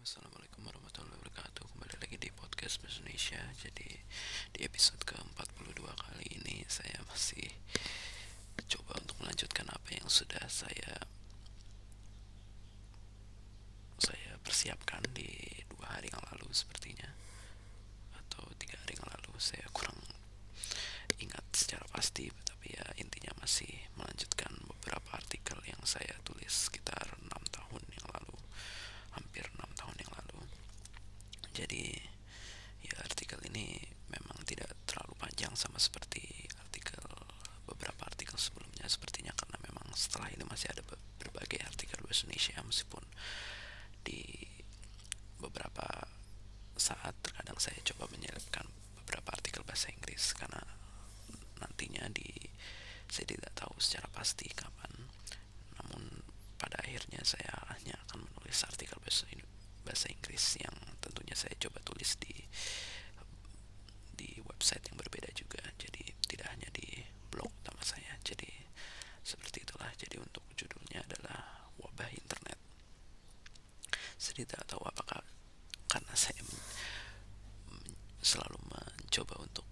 Assalamualaikum warahmatullahi wabarakatuh. Kembali lagi di podcast Bahasa Indonesia. Jadi di episode ke-42 kali ini saya masih coba untuk melanjutkan apa yang sudah saya persiapkan di 2 hari yang lalu sepertinya, atau 3 hari yang lalu. Saya kurang ingat secara pasti, tapi ya intinya masih melanjutkan beberapa artikel yang saya tulis sekitar 6 tahun yang lalu, hampir 6 tahun yang lalu. Jadi ya artikel ini memang tidak terlalu panjang sama seperti beberapa artikel sebelumnya sepertinya, karena memang setelah ini masih ada berbagai artikel bahasa Indonesia, meskipun di beberapa saat terkadang saya coba menyelipkan beberapa artikel bahasa Inggris, karena nantinya saya tidak tahu secara pasti kapan. Namun pada akhirnya saya hanya akan menulis artikel bahasa Inggris yang tentunya saya coba tulis di website yang berbeda juga, jadi tidak hanya di blog utama saya. Jadi seperti itulah. Jadi untuk judulnya adalah wabah internet. Saya tidak tahu apakah karena saya selalu mencoba untuk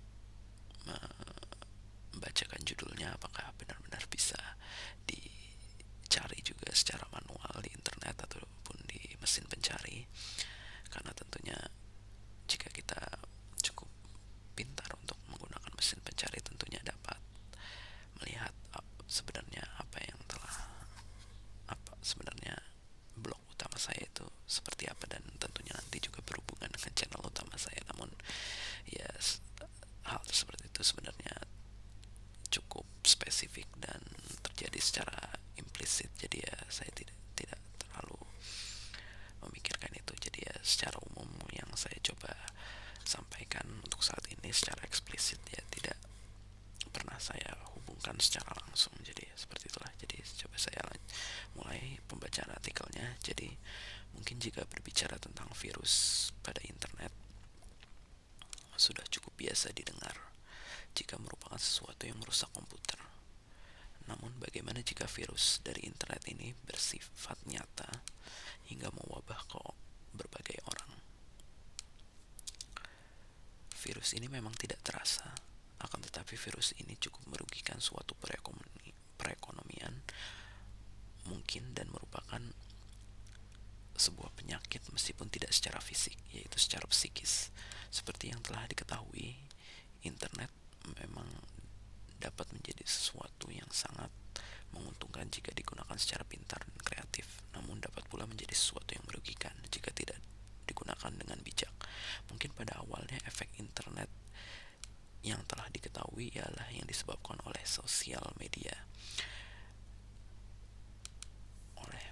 membacakan judulnya, apakah benar-benar bisa dicari juga secara manual di internet ataupun di mesin pencari. Karena tentunya jika kita cukup pintar untuk menggunakan mesin pencari, tentunya dapat melihat sebenarnya apa sebenarnya blog utama saya itu seperti apa, dan tentunya nanti juga berhubungan dengan channel utama saya. Namun ya hal seperti itu sebenarnya cukup spesifik dan terjadi secara implisit, jadi ya saya tidak terlalu memikirkan itu. Jadi ya secara umum yang saya coba sampaikan untuk saat ini secara eksplisit ya tidak pernah saya hubungkan secara langsung. Jadi seperti itulah. Jadi coba saya mulai pembacaan artikelnya. Jadi mungkin jika berbicara tentang virus pada internet sudah cukup biasa didengar jika merupakan sesuatu yang merusak komputer. Namun bagaimana jika virus dari internet ini bersifat nyata hingga mewabah ke berbagai orang? Virus ini memang tidak terasa, akan tetapi virus ini cukup merugikan suatu perekonomian mungkin, dan merupakan sebuah penyakit meskipun tidak secara fisik, yaitu secara psikis. Seperti yang telah diketahui, internet memang dapat menjadi sesuatu yang sangat menguntungkan jika digunakan secara pintar dan kreatif, namun dapat pula menjadi sesuatu yang merugikan jika tidak digunakan dengan bijak. Mungkin pada awalnya efek internet yang telah diketahui ialah yang disebabkan oleh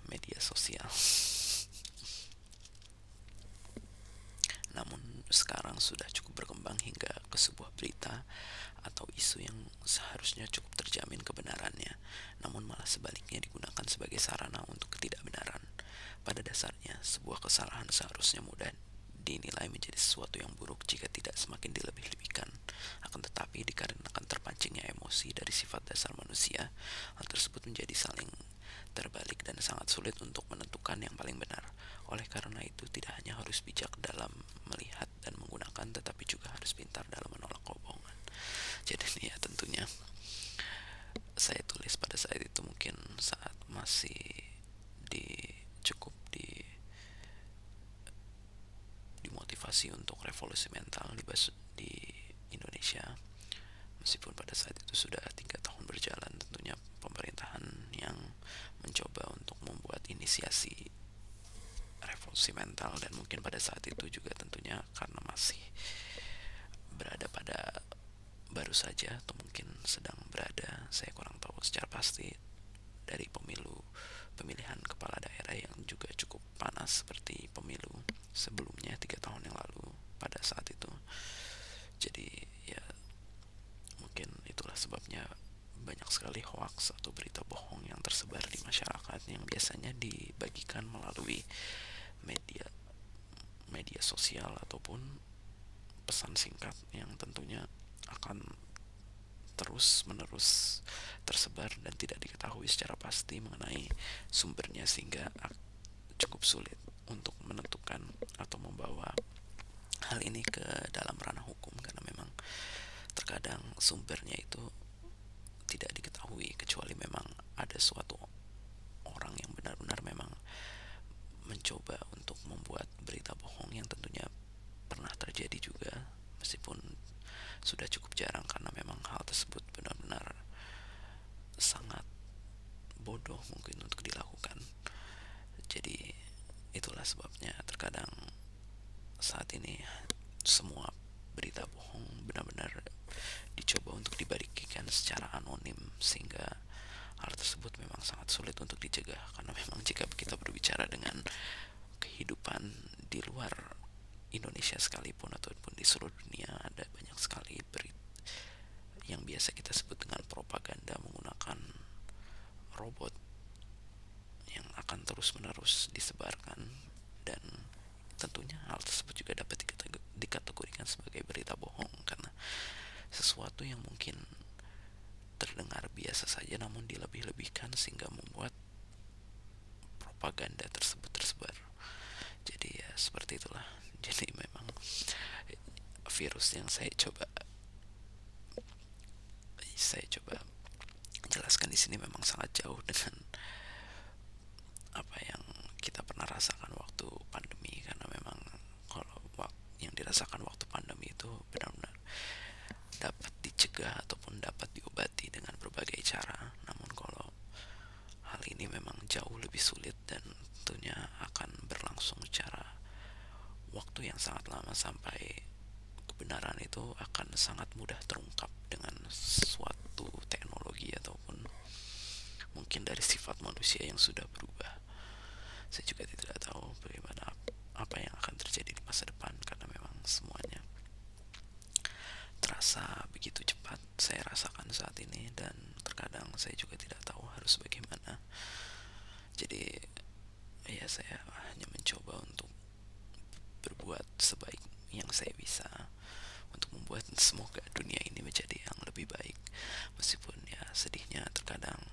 media sosial. Namun sekarang sudah cukup berkembang hingga ke sebuah berita atau isu yang seharusnya cukup terjamin kebenarannya, namun malah sebaliknya digunakan sebagai sarana untuk ketidakbenaran. Pada dasarnya, sebuah kesalahan seharusnya mudah dinilai menjadi sesuatu yang buruk jika tidak semakin dilebih-lebihkan. Akan tetapi dikarenakan terpancingnya emosi dari sifat dasar manusia, hal tersebut menjadi saling terbalik dan sangat sulit untuk menentukan yang paling benar. Oleh karena itu, tidak hanya harus bijak dalam melihat dan menggunakan, tetapi juga harus pintar dalam menolak kebohongan. Jadi ini ya tentunya saya tulis pada saat itu, mungkin saat masih cukup dimotivasi untuk revolusi mental di Indonesia. Meskipun pada saat itu sudah 3 tahun berjalan, tentunya pemerintahan yang mencoba untuk membuat inisiasi revolusi mental, dan mungkin pada saat itu juga tentunya karena masih berada pada baru saja, atau mungkin sedang berada, saya kurang tahu secara pasti, dari pemilihan kepala daerah yang juga cukup panas seperti pemilu sebelumnya 3 tahun yang lalu pada saat itu. Jadi ya mungkin itulah sebabnya banyak sekali hoaks atau berita bohong yang tersebar di masyarakat, yang biasanya dibagikan melalui media sosial ataupun pesan singkat, yang tentunya akan terus menerus tersebar dan tidak diketahui secara pasti mengenai sumbernya, sehingga cukup sulit untuk menggunakan atau membawa hal ini ke dalam ranah hukum, karena memang terkadang sumbernya itu tidak diketahui kecuali memang ada suatu orang yang benar-benar memang mencoba untuk membuat berita bohong, yang tentunya pernah terjadi juga meskipun sudah cukup jarang karena memang hal tersebut benar-benar sangat bodoh mungkin untuk dilakukan. Jadi itulah sebabnya terkadang saat ini semua berita bohong benar-benar dicoba untuk dibagikan secara anonim, sehingga hal tersebut memang sangat sulit untuk dicegah, karena memang jika kita berbicara dengan kehidupan di luar Indonesia sekalipun ataupun di seluruh dunia, ada banyak sekali berita yang biasa kita sebut dengan propaganda menggunakan robot yang akan terus-menerus disebarkan, dan tentunya hal tersebut juga dapat dikategorikan sebagai berita bohong, karena sesuatu yang mungkin terdengar biasa saja namun dilebih-lebihkan sehingga membuat propaganda tersebut tersebar. Jadi ya seperti itulah. Jadi memang virus yang saya coba jelaskan di sini memang sangat jauh dengan apa yang kita pernah rasakan waktu pandemi, karena memang kalau yang dirasakan waktu pandemi itu benar-benar dapat dicegah ataupun dapat diobati dengan berbagai cara. Namun kalau hal ini memang jauh lebih sulit dan tentunya akan berlangsung secara waktu yang sangat lama, sampai kebenaran itu akan sangat mudah terungkap dengan suatu teknologi ataupun mungkin dari sifat manusia yang sudah berubah. Saya juga tidak tahu bagaimana apa yang akan terjadi di masa depan, karena memang semuanya terasa begitu cepat saya rasakan saat ini, dan terkadang saya juga tidak tahu harus bagaimana. Jadi ya saya hanya mencoba untuk berbuat sebaik yang saya bisa untuk membuat semoga dunia ini menjadi yang lebih baik, meskipun ya sedihnya terkadang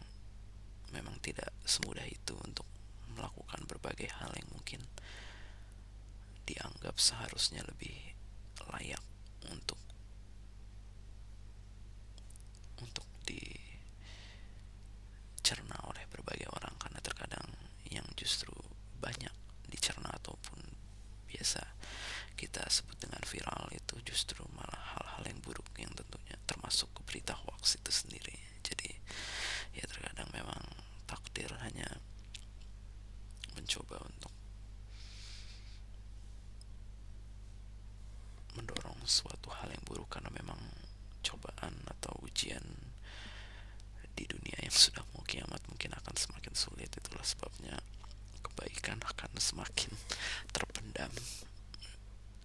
memang tidak semudah itu untuk melakukan berbagai hal yang mungkin dianggap seharusnya lebih layak untuk dicerna oleh berbagai orang, karena terkadang yang justru banyak dicerna ataupun biasa kita sebut dengan viral itu justru malah hal-hal yang buruk, yang tentunya termasuk berita hoax itu sendiri. Jadi ya terkadang memang takdir hanya mencoba untuk mendorong suatu hal yang buruk, karena memang cobaan atau ujian di dunia yang sudah mau kiamat mungkin akan semakin sulit. Itulah sebabnya kebaikan akan semakin terpendam,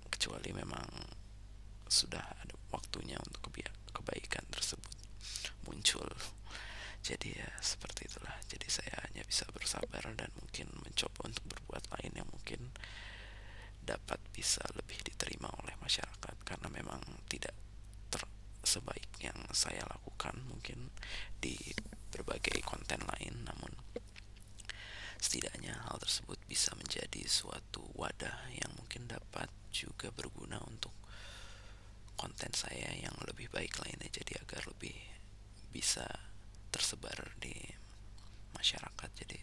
kecuali memang sudah ada waktunya untuk kebaikan tersebut muncul. Jadi ya seperti itulah. Jadi saya hanya bisa bersabar dan mungkin mencoba untuk berbuat lain yang mungkin dapat bisa lebih diterima oleh masyarakat, karena memang tidak sebaik yang saya lakukan mungkin di berbagai konten lain, namun setidaknya hal tersebut bisa menjadi suatu wadah yang mungkin dapat juga berguna untuk konten saya yang lebih baik lainnya, jadi agar lebih bisa tersebar di masyarakat. Jadi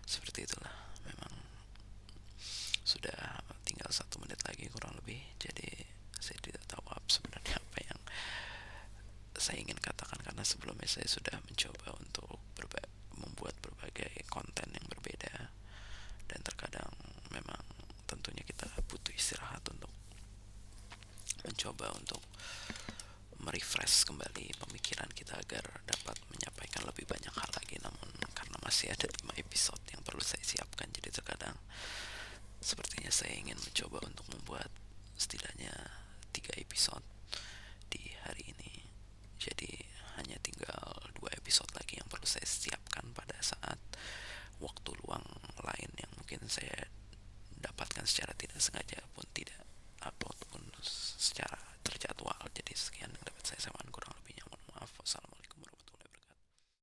seperti itulah. Memang sudah tinggal 1 menit lagi kurang lebih, jadi saya tidak tahu sebenarnya apa yang saya ingin katakan, karena sebelumnya saya sudah mencoba untuk membuat berbagai konten yang berbeda, dan terkadang memang tentunya kita butuh istirahat untuk mencoba untuk merefresh kembali pemikiran kita agar dapat menyampaikan lebih banyak hal lagi. Namun karena masih ada 5 episode yang perlu saya siapkan, jadi terkadang sepertinya saya ingin mencoba untuk membuat setidaknya 3 episode di hari ini. Jadi hanya tinggal 2 episode lagi yang perlu saya siapkan.